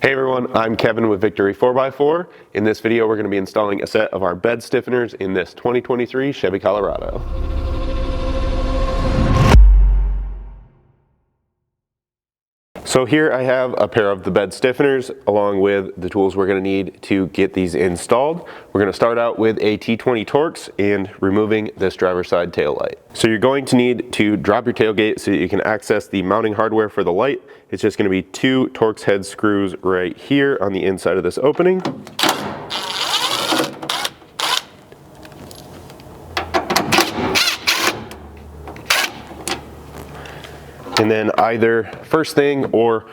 Hey everyone, I'm Kevin with Victory 4x4. In this video, we're going to be installing a set of our bed stiffeners in this 2023 Chevy Colorado. So here I have a pair of the bed stiffeners along with the tools we're going to need to get these installed. We're going to start out with a T20 Torx and removing this driver's side tail light. So you're going to need to drop your tailgate so that you can access the mounting hardware for the light. It's just going to be 2 Torx head screws right here on the inside of this opening. And then either first thing or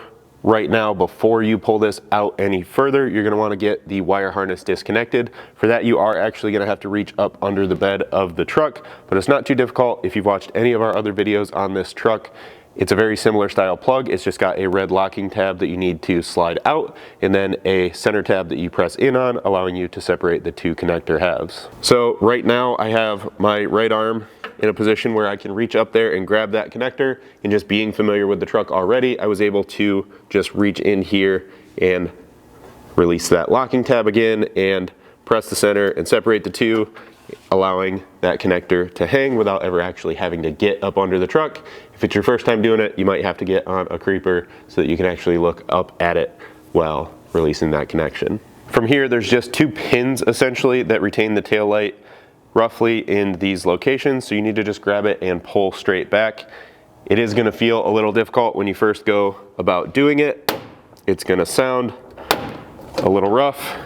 right now before you pull this out any further, you're going to want to get the wire harness disconnected. For that, you are actually going to have to reach up under the bed of the truck, but it's not too difficult. If you've watched any of our other videos on this truck, it's a very similar style plug. It's just got a red locking tab that you need to slide out and then a center tab that you press in on, allowing you to separate the 2 connector halves. So right now I have my right arm in a position where I can reach up there and grab that connector, and just being familiar with the truck already, I was able to just reach in here and release that locking tab again and press the center and separate the 2, allowing that connector to hang without ever actually having to get up under the truck. If it's your first time doing it, you might have to get on a creeper so that you can actually look up at it while releasing that connection. From here, there's just 2 pins essentially that retain the tail light roughly in these locations, so you need to just grab it and pull straight back. It is going to feel a little difficult when you first go about doing it. It's going to sound a little rough,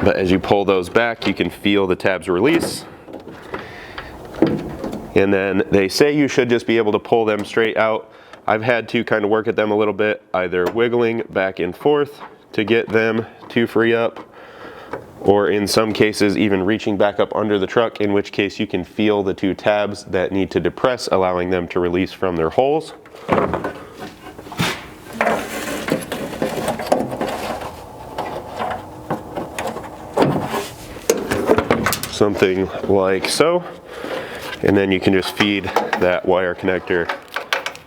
but as you pull those back, you can feel the tabs release. And then they say you should just be able to pull them straight out. I've had to kind of work at them a little bit, either wiggling back and forth to get them to free up, or in some cases even reaching back up under the truck, in which case you can feel the 2 tabs that need to depress, allowing them to release from their holes. Something like so. And then you can just feed that wire connector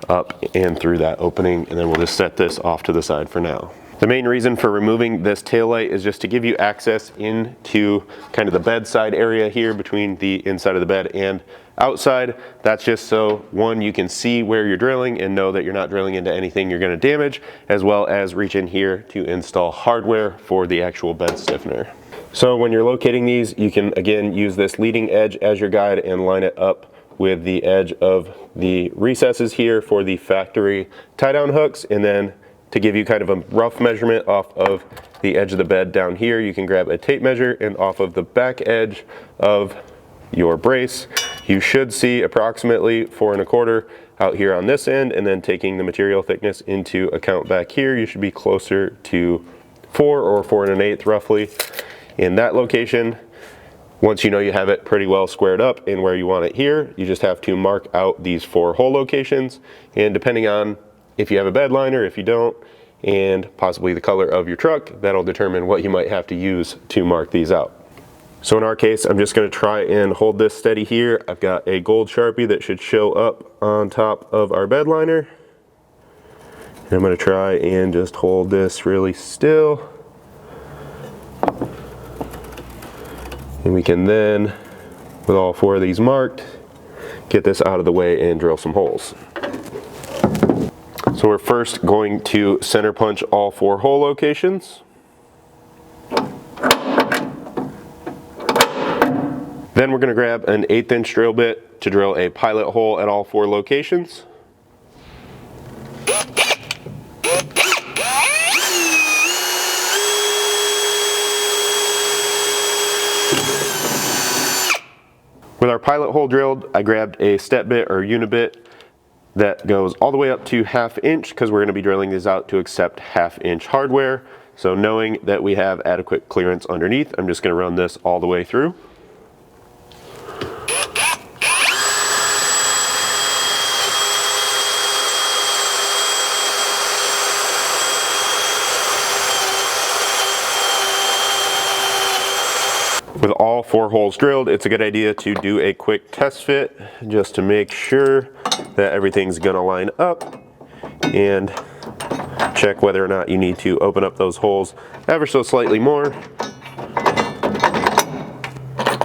up and through that opening, and then we'll just set this off to the side for now. The main reason for removing this taillight is just to give you access into kind of the bedside area here between the inside of the bed and outside. That's just so, one, you can see where you're drilling and know that you're not drilling into anything you're going to damage, as well as reach in here to install hardware for the actual bed stiffener. So when you're locating these, you can again use this leading edge as your guide and line it up with the edge of the recesses here for the factory tie-down hooks, and then to give you kind of a rough measurement off of the edge of the bed down here, you can grab a tape measure, and off of the back edge of your brace, you should see approximately 4 1/4 out here on this end, and then taking the material thickness into account back here, you should be closer to 4 or 4 1/8 roughly in that location. Once you know you have it pretty well squared up in where you want it here, you just have to mark out these 4 hole locations, and depending on if you have a bed liner, if you don't, and possibly the color of your truck, that'll determine what you might have to use to mark these out. So in our case, I'm just going to try and hold this steady here. I've got a gold Sharpie that should show up on top of our bed liner. And I'm going to try and just hold this really still. And we can then, with all 4 of these marked, get this out of the way and drill some holes. So we're first going to center punch all 4 hole locations. Then we're going to grab an 1/8 inch drill bit to drill a pilot hole at all 4 locations. With our pilot hole drilled, I grabbed a step bit or unibit that goes all the way up to 1/2 inch, because we're going to be drilling these out to accept 1/2 inch hardware. So knowing that we have adequate clearance underneath, I'm just going to run this all the way through. With all 4 holes drilled, it's a good idea to do a quick test fit just to make sure that everything's gonna line up and Check whether or not you need to open up those holes ever so slightly more.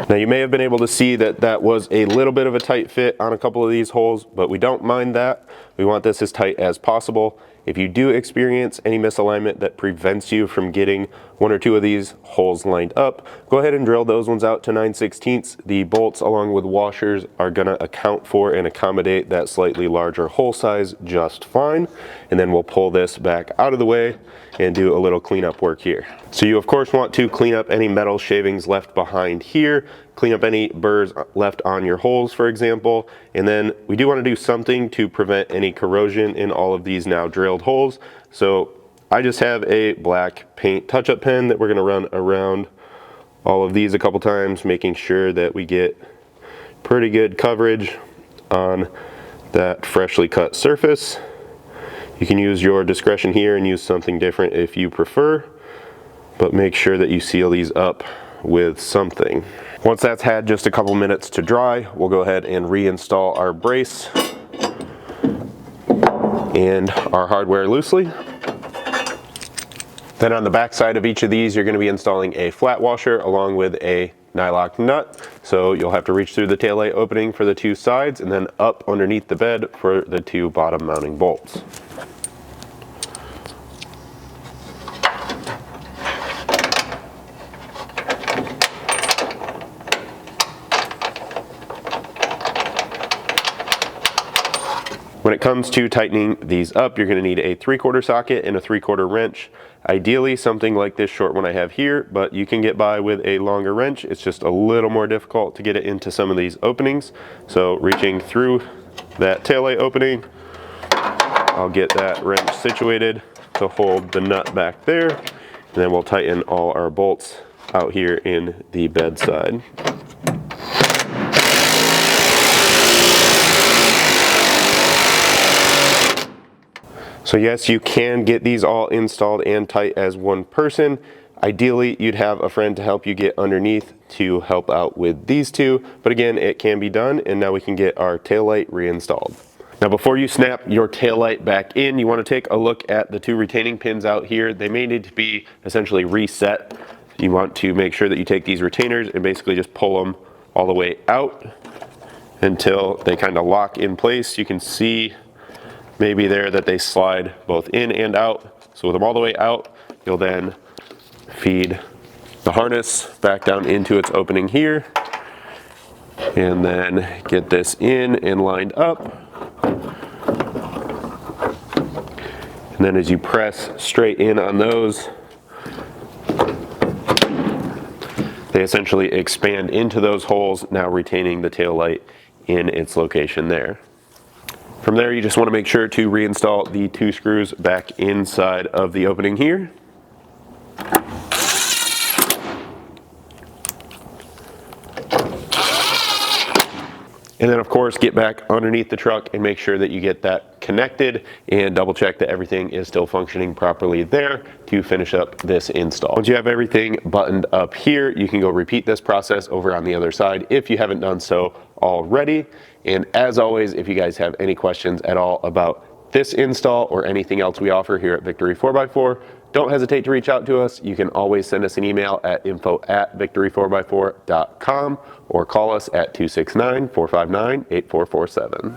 Now you may have been able to see that that was a little bit of a tight fit on a couple of these holes, but we don't mind that. We want this as tight as possible. If you do experience any misalignment that prevents you from getting one or two of these holes lined up, go ahead and drill those ones out to 9/16. The bolts along with washers are gonna account for and accommodate that slightly larger hole size just fine. And then we'll pull this back out of the way and do a little cleanup work here. So you of course want to clean up any metal shavings left behind here, clean up any burrs left on your holes, for example, and then we do want to do something to prevent any corrosion in all of these now drilled holes. So I just have a black paint touch-up pen that we're going to run around all of these a couple times, making sure that we get pretty good coverage on that freshly cut surface. You can use your discretion here and use something different if you prefer, but make sure that you seal these up with something. Once that's had just a couple minutes to dry, we'll go ahead and reinstall our brace and our hardware loosely. Then on the back side of each of these, you're going to be installing a flat washer along with a nylock nut. So you'll have to reach through the taillight opening for the two sides and then up underneath the bed for the two bottom mounting bolts. When it comes to tightening these up, you're going to need a 3/4 socket and a 3/4 wrench. Ideally something like this short one I have here, but you can get by with a longer wrench. It's just a little more difficult to get it into some of these openings. So reaching through that taillight opening, I'll get that wrench situated to hold the nut back there, and then we'll tighten all our bolts out here in the bed side. So yes, you can get these all installed and tight as one person. Ideally, you'd have a friend to help you get underneath to help out with these two, but again, it can be done, and now we can get our taillight reinstalled. Now before you snap your taillight back in, you want to take a look at the two retaining pins out here. They may need to be essentially reset. You want to make sure that you take these retainers and basically just pull them all the way out until they kind of lock in place. You can see maybe there that they slide both in and out. So with them all the way out, you'll then feed the harness back down into its opening here, and then get this in and lined up. And then as you press straight in on those, they essentially expand into those holes, now retaining the tail light in its location there. From there, you just want to make sure to reinstall the two screws back inside of the opening here. And then of course, get back underneath the truck and make sure that you get that connected and double check that everything is still functioning properly there to finish up this install. Once you have everything buttoned up here, you can go repeat this process over on the other side if you haven't done so already. And as always, if you guys have any questions at all about this install or anything else we offer here at Victory 4x4, don't hesitate to reach out to us. You can always send us an email at info@victory4x4.com or call us at 269-459-8447.